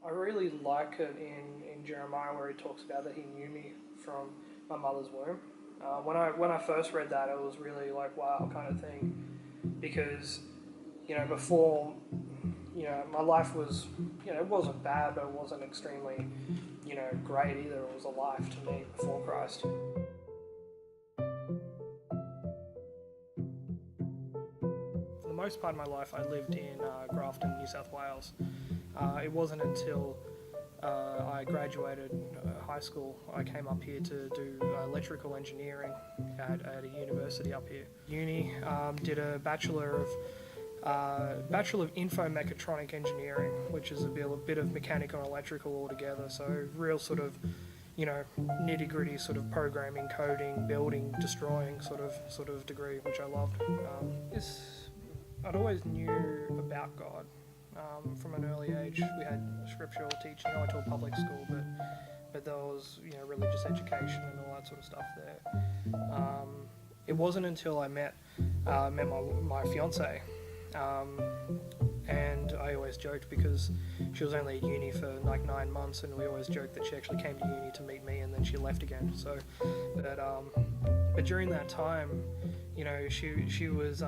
I really like it in Jeremiah where he talks about that he knew me from my mother's womb. When I first read that, it was really like wow kind of thing because before my life was it wasn't bad, but it wasn't extremely great either. It was a life to me before Christ. For the most part of my life, I lived in Grafton, New South Wales. It wasn't until I graduated high school, I came up here to do electrical engineering at a university up here. Uni did a Bachelor of Info Mechatronic Engineering, which is a bit of mechanical and electrical altogether. So real sort of nitty gritty sort of programming, coding, building, destroying sort of degree, which I loved. I'd always knew about God. From an early age, we had scriptural teaching. I went to a public school, but there was religious education and all that sort of stuff there. It wasn't until I met my fiance, and I always joked because she was only at uni for like 9 months, and we always joked that she actually came to uni to meet me and then she left again. So, but during that time, she was.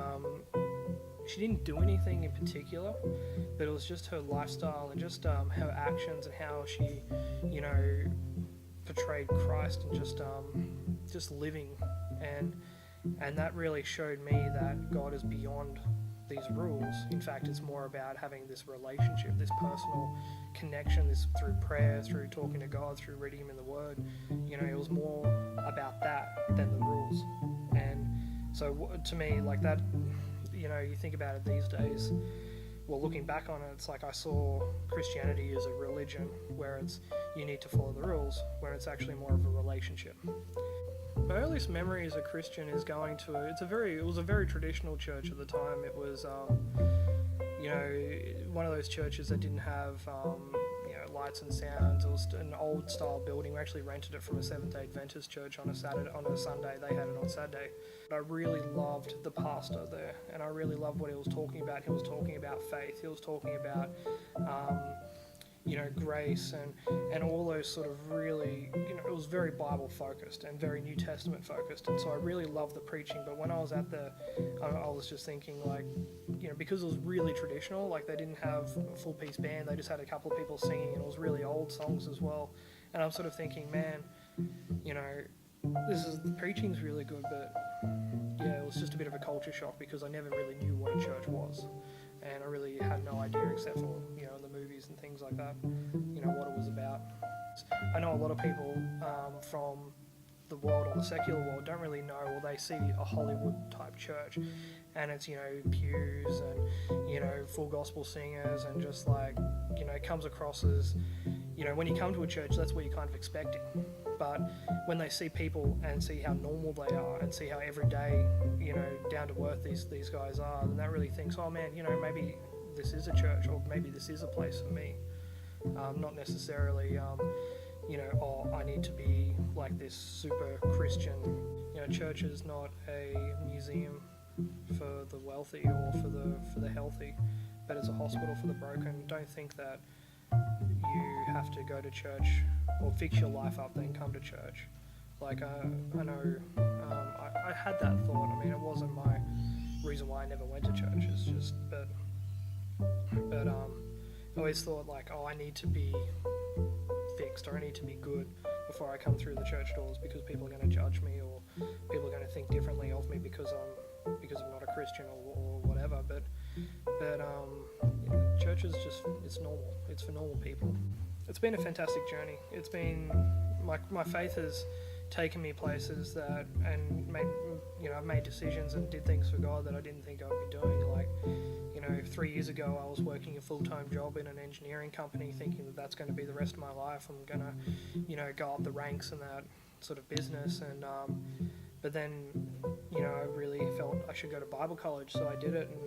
She didn't do anything in particular, but it was just her lifestyle and just her actions and how she, portrayed Christ and just living, and that really showed me that God is beyond these rules. In fact, it's more about having this relationship, this personal connection, this through prayer, through talking to God, through reading Him in the Word. It was more about that than the rules, and so to me, like that. You think about it these days, well, looking back on it, it's like I saw Christianity as a religion where it's you need to follow the rules, where it's actually more of a relationship. My earliest memory as a Christian is going to it was a very traditional church at the time. It was one of those churches that didn't have lights and sounds. It was an old style building. We actually rented it from a Seventh-day Adventist church on a Sunday. They had it on Saturday. But I really loved the pastor there, and I really loved what he was talking about. He was talking about faith. He was talking about grace and all those sort of really, it was very Bible focused and very New Testament focused. And so I really loved the preaching. But when I was I was just thinking like, because it was really traditional, like they didn't have a full piece band, they just had a couple of people singing, and it was really old songs as well. And I'm sort of thinking, man, the preaching's really good, but yeah, it was just a bit of a culture shock because I never really knew what a church was. And I really had no idea except for, in the movies and things like that, what it was about. I know a lot of people from the world or the secular world don't really know, or they see a Hollywood type church and it's, pews and, full gospel singers and just like, it comes across as, when you come to a church, that's what you're kind of expecting. But when they see people and see how normal they are and see how everyday, down to earth these guys are, then that really thinks, oh man, maybe this is a church or maybe this is a place for me. Not necessarily, oh, I need to be like this super Christian. Church is not a museum for the wealthy or for the healthy, but it's a hospital for the broken. Don't think that you have to go to church or fix your life up then come to church. Like I know I had that thought. I mean, it wasn't my reason why I never went to church. It's just but I always thought like, oh, I need to be fixed or I need to be good before I come through the church doors because people are going to judge me or people are going to think differently of me because I'm not a Christian or whatever. But church is just, it's normal. It's for normal people. It's been a fantastic journey. It's been my faith has taken me places that and I've made decisions and did things for God that I didn't think I'd be doing. Like 3 years ago, I was working a full-time job in an engineering company, thinking that that's going to be the rest of my life. I'm going to go up the ranks in that sort of business, and but then I really felt I should go to Bible college, so I did it, and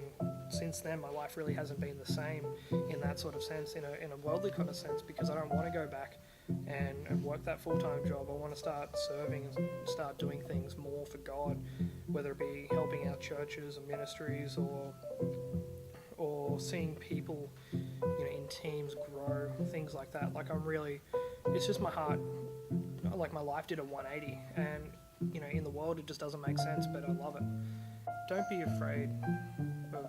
since then my life really hasn't been the same in that sort of sense, in a worldly kind of sense, because I don't want to go back and work that full-time job. I want to start serving and start doing things more for God, whether it be helping out churches and ministries or seeing people in teams grow, things like that. Like it's just my heart, like my life did a 180, and in the world it just doesn't make sense, but I love it. Don't be afraid of